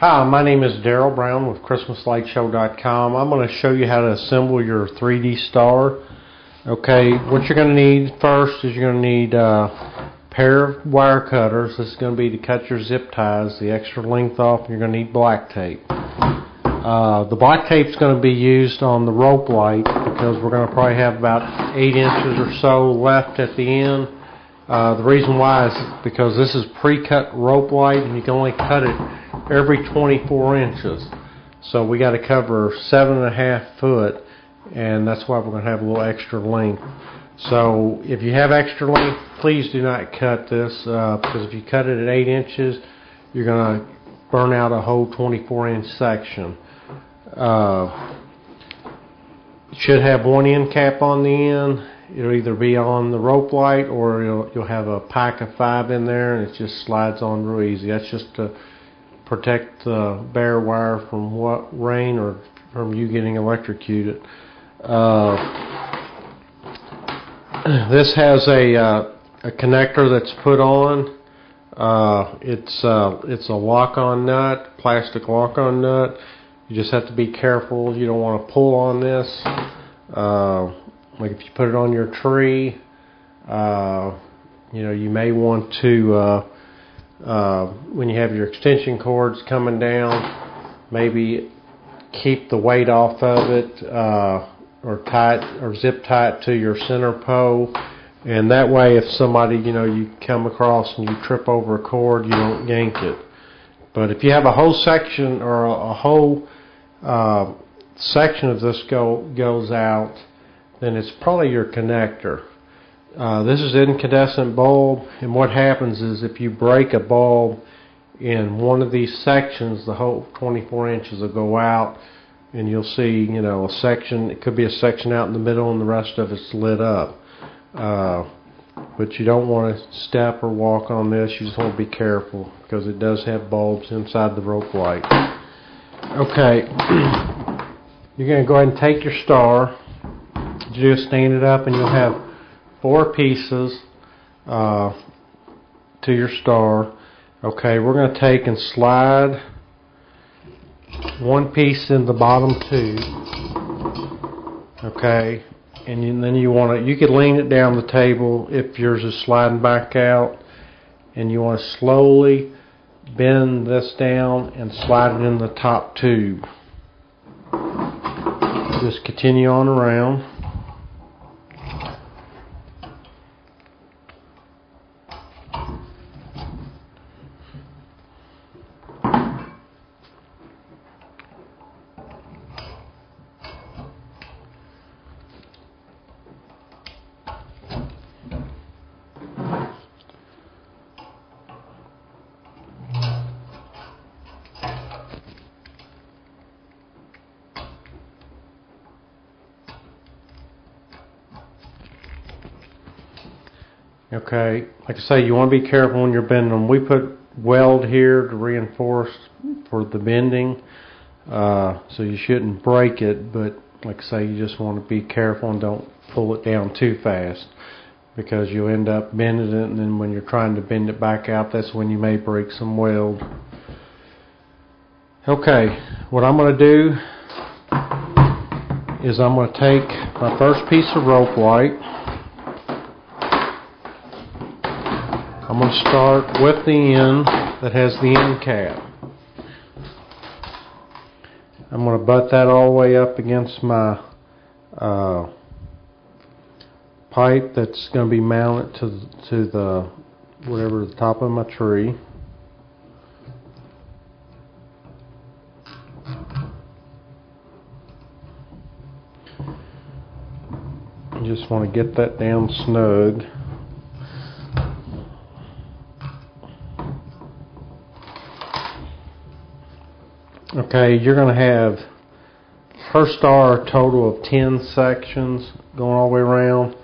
Hi, my name is Daryl Brown with ChristmasLightShow.com. I'm going to show you how to assemble your 3D star. Okay, what you're going to need first is you're going to need a pair of wire cutters. This is going to be to cut your zip ties, the extra length off, and you're going to need black tape. The black tape is going to be used on the rope light because we're going to probably have about 8 inches or so left at the end. The reason why is because this is pre-cut rope light and you can only cut it every 24 inches. So we got to cover 7.5 foot, and that's why we're going to have a little extra length. So if you have extra length, please do not cut this because if you cut it at 8 inches, you're going to burn out a whole 24-inch section. It should have one end cap on the end. It'll either be on the rope light or you'll have a pack of 5 in there, and it just slides on real easy. That's just to protect the bare wire from rain or from you getting electrocuted. This has a connector that's put on. It's a lock-on nut, plastic lock-on nut. You just have to be careful. You don't want to pull on this. Like if you put it on your tree, you may want to, when you have your extension cords coming down, maybe keep the weight off of it, or zip tie it to your center pole, and that way if somebody, you come across and you trip over a cord, you don't yank it. But if you have a whole section or a whole section of this goes out, then it's probably your connector. This is an incandescent bulb, and what happens is if you break a bulb in one of these sections, the whole 24 inches will go out, and you'll see, a section. It could be a section out in the middle, and the rest of it's lit up. But you don't want to step or walk on this. You just want to be careful because it does have bulbs inside the rope light. Okay, you're going to go ahead and take your star. You just stand it up, and you'll have 4 pieces to your star. Okay, we're going to take and slide one piece in the bottom tube. Okay, and then you could lean it down the table if yours is sliding back out, and you want to slowly bend this down and slide it in the top tube. Just continue on around. Okay, like I say, you want to be careful when you're bending them. We put weld here to reinforce for the bending, so you shouldn't break it, but like I say, you just want to be careful and don't pull it down too fast because you'll end up bending it, and then when you're trying to bend it back out, that's when you may break some weld. Okay, what I'm going to do is I'm going to take my first piece of rope light. I'm going to start with the end that has the end cap. I'm going to butt that all the way up against my pipe that's going to be mounted to the top of my tree. You just want to get that down snug. Okay, you're going to have per star a total of 10 sections going all the way around.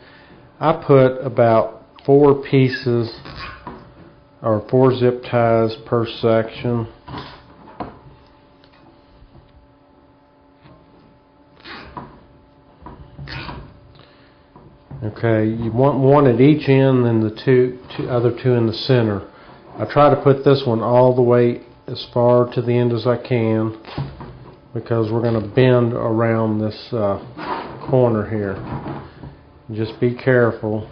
I put about 4 pieces or 4 zip ties per section. Okay, you want one at each end and the other two in the center. I try to put this one all the way as far to the end as I can, because we're going to bend around this corner here. Just be careful.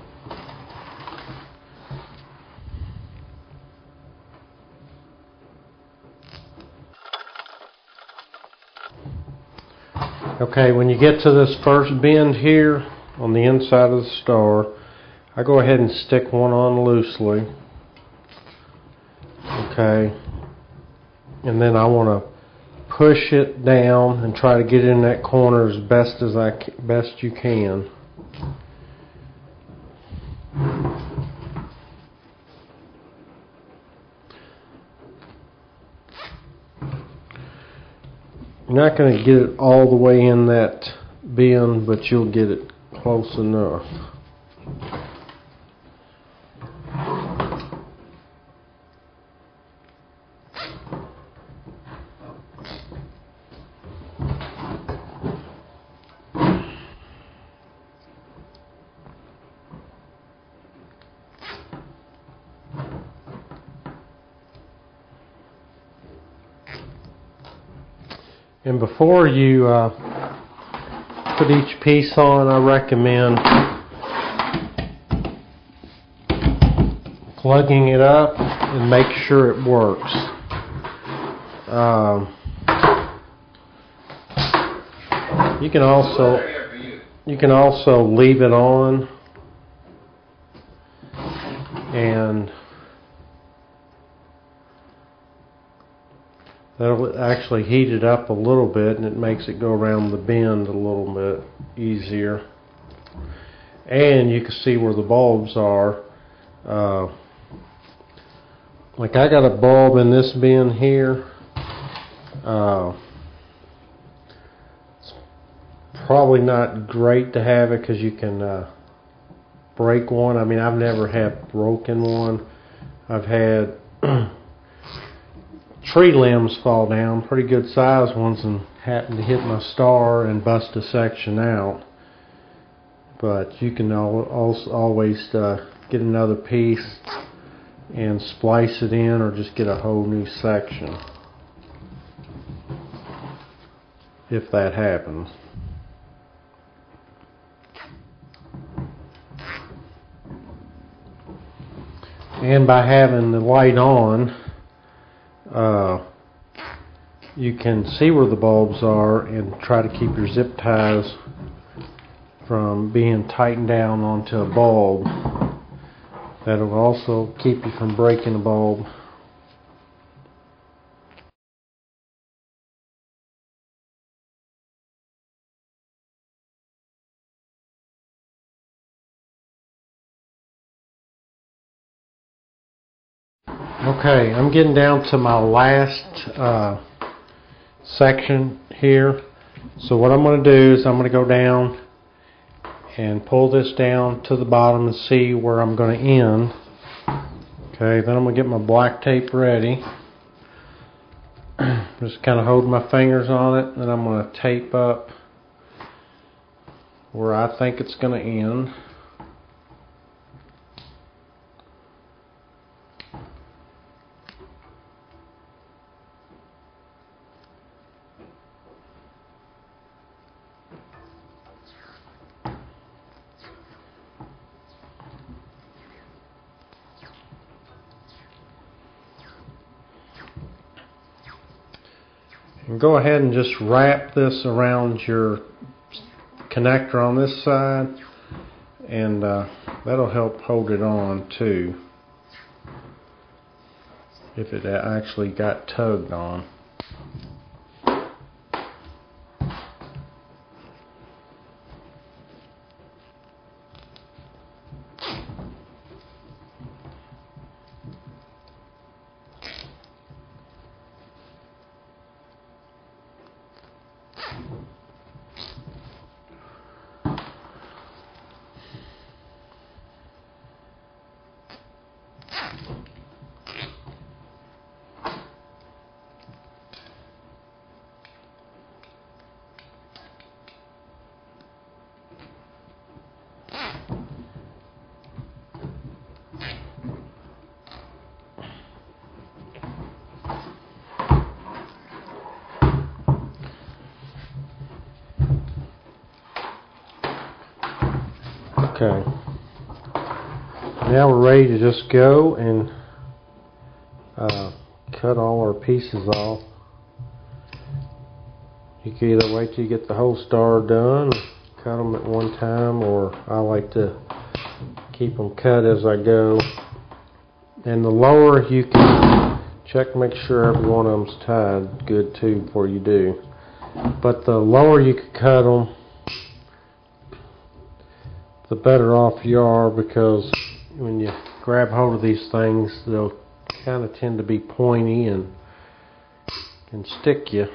Okay, when you get to this first bend here on the inside of the star, I go ahead and stick one on loosely. Okay, and then I want to push it down and try to get in that corner as best you can. You're not going to get it all the way in that bend, but you'll get it close enough. And before you put each piece on, I recommend plugging it up and make sure it works. You can also leave it on and that'll actually heat it up a little bit, and it makes it go around the bend a little bit easier. And you can see where the bulbs are. Like I got a bulb in this bend here. It's probably not great to have it because you can break one. I mean, I've never had broken one. I've had tree limbs fall down, pretty good sized ones, and happen to hit my star and bust a section out. But you can always get another piece and splice it in, or just get a whole new section if that happens. And by having the light on, you can see where the bulbs are and try to keep your zip ties from being tightened down onto a bulb. That'll also keep you from breaking a bulb. Okay, I'm getting down to my last section here. So what I'm going to do is I'm going to go down and pull this down to the bottom and see where I'm going to end. Okay, then I'm going to get my black tape ready. Just kind of hold my fingers on it, and I'm going to tape up where I think it's going to end. And go ahead and just wrap this around your connector on this side, and that'll help hold it on too if it actually got tugged on. Okay. Now we're ready to just go and cut all our pieces off. You can either wait till you get the whole star done, cut them at one time, or I like to keep them cut as I go. And the lower, you can check, make sure every one of them's tied good too before you do. But the lower you can cut them, the better off you are, because when you grab hold of these things, they'll kind of tend to be pointy and can stick you.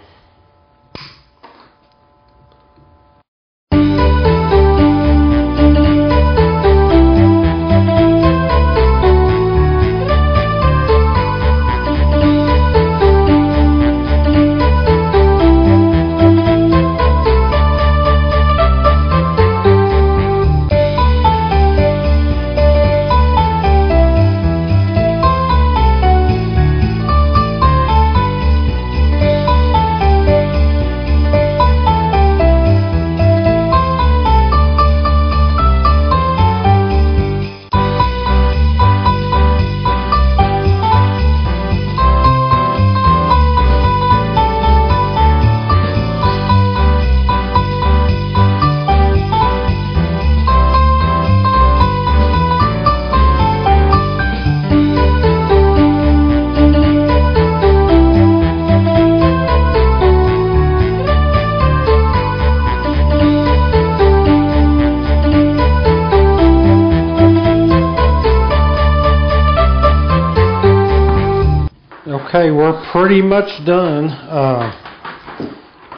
Okay, we're pretty much done.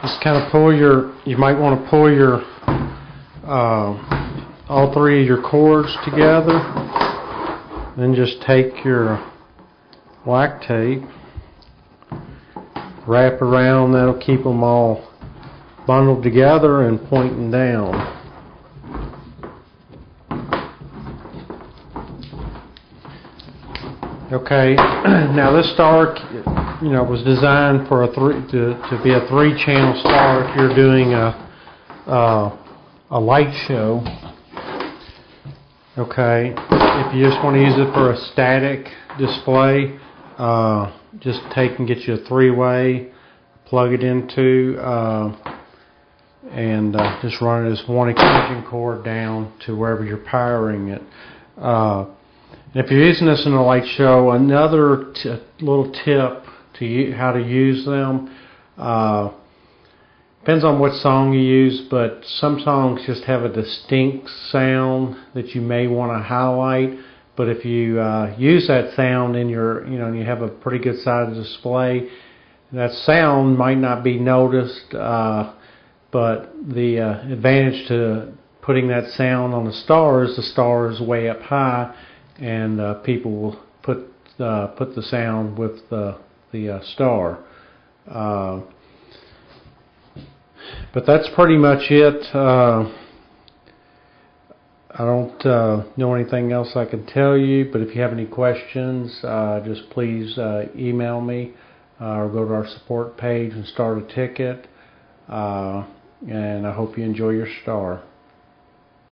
Just kind of pull you might want to pull your, all three of your cords together. Then just take your black tape, wrap around, that'll keep them all bundled together and pointing down. Okay, now this star, was designed for to be a 3-channel star if you're doing a light show. Okay, if you just want to use it for a static display, just take and get you a 3-way, plug it into, and just run it as one extension cord down to wherever you're powering it. If you're using this in a light show, another little tip to how to use them, depends on what song you use, but some songs just have a distinct sound that you may want to highlight. But if you use that sound in your, and you have a pretty good sized display, that sound might not be noticed, but the advantage to putting that sound on the star is way up high, and people will put the sound with the star. But that's pretty much it. I don't know anything else I can tell you, but if you have any questions, just please email me or go to our support page and start a ticket. And I hope you enjoy your star.